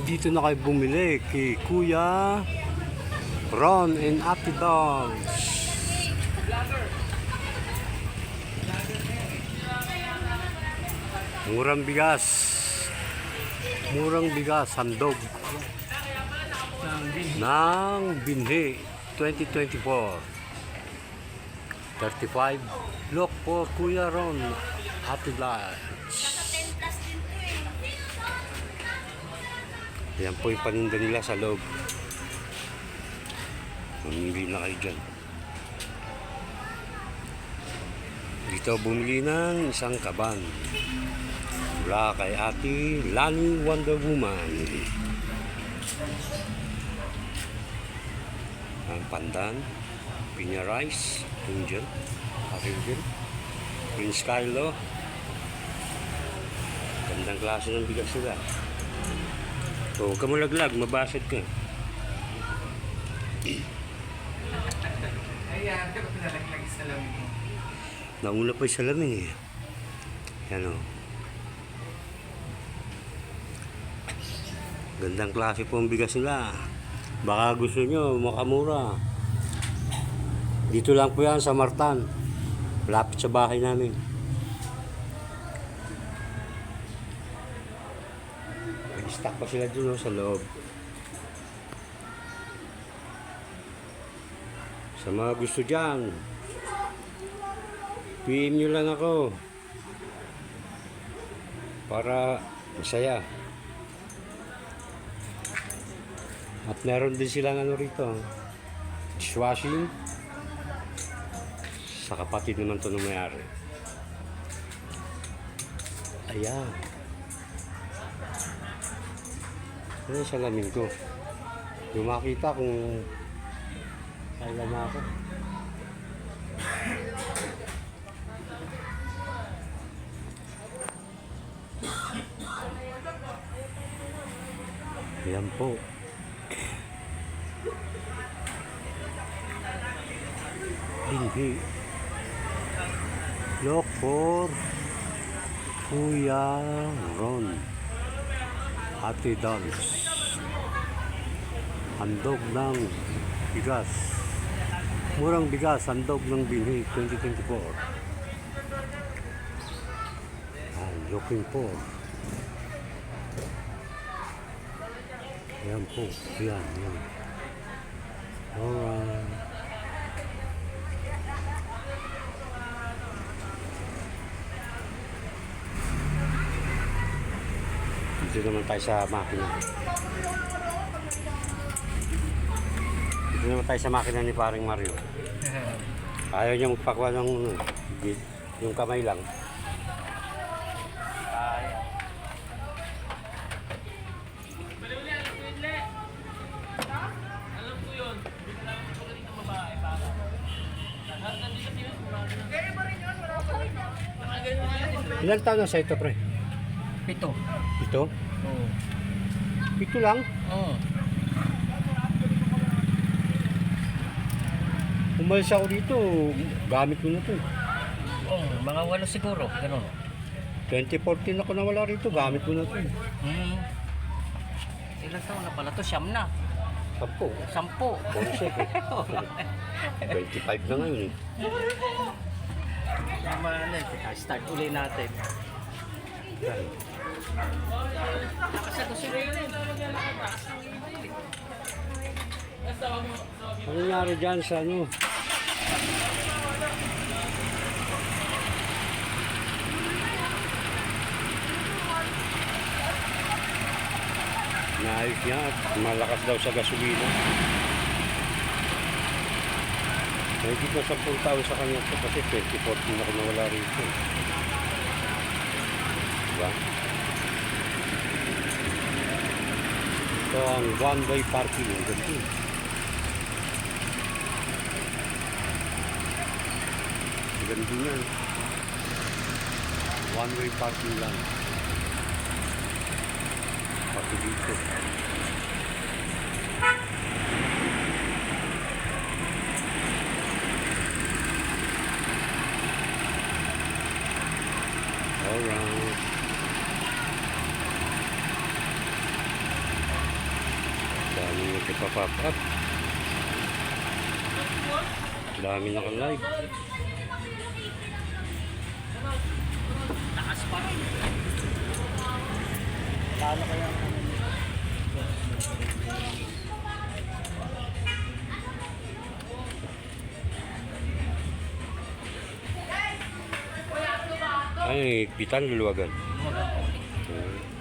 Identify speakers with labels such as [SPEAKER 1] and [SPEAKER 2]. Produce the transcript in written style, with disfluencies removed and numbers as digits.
[SPEAKER 1] dito na kayo bumili kay Kuya Ron and Ate Dogs. Murang bigas. Murang bigas, handog ng binhi 2024. 35. Look for Kuya Ron, Ate Dogs. Yan po yung paninda nila sa loob. Bumili na kayo dyan. Dito bumili ng isang kaban. Mula kay Ate Lani Wonder Woman. Ang pandan. Pinya rice. Angel. Angel. Prince Carlo. Gandang klase ng bigas sila. So, huwag ka malaglag, mabasad ka.
[SPEAKER 2] Ayan, di ba pinalaglag yung salamin mo?
[SPEAKER 1] Nauna pa yung salamin eh. Yan o. Gandang klase po ang bigas nila. Baka gusto nyo, makamura. Dito lang po yan sa Martan. Malapit sa bahay namin. Stock pa sila dun sa loob. Sa mga gusto dyan, PM nyo lang ako para masaya. At meron din silang ano rito, dishwashing. Sa kapatid naman to nung mayari. Ayan. Ano yung salamin ko? Yung makita kung kailan na ako. Ayan po. Hindi. Look for Kuya Ron, Ate Dogs. Handog ng bigas. Murang bigas, handog ng binhi 2024. I'm looking for. Ayan po. Ayan, ayan. Alright. Dito naman tayo sa makina. Dito naman tayo sa makina ni paring Mario. Ayaw niya magpakwa ng yung kamay lang. Ilan taon na sa ito, pre?
[SPEAKER 2] 7.
[SPEAKER 1] Ito?
[SPEAKER 2] Oo.
[SPEAKER 1] Ito lang?
[SPEAKER 2] Oo.
[SPEAKER 1] Umalis ako dito, gamit ko na ito.
[SPEAKER 2] Oo, mga 8 siguro, gano'n.
[SPEAKER 1] 2014 ako nawala rito, gamit ko na ito.
[SPEAKER 2] Ilang taon na pala to? Siyam na.
[SPEAKER 1] 10.
[SPEAKER 2] 10.
[SPEAKER 1] 11 eh. 25 na ngayon eh.
[SPEAKER 2] Tama na, start uli natin. Kasi gusto rin yun.
[SPEAKER 1] Ano nangyari dyan sa ano? Naayos niya at malakas daw sa gasolina. Hindi ko 10 taon sa kanya ito kasi 2014 ako nawala rito. Diba? Ito ang one-way parking. Ang ganda. Ang ganda niya. One-way parking lang. Pati dito. Alright. Dami nagpa-pop up. Dami naka-live.
[SPEAKER 2] Taas pa rin. Paano kaya ang ano nito?
[SPEAKER 1] Ay, pitan luluwagan.
[SPEAKER 2] Maganda.
[SPEAKER 1] Hmm.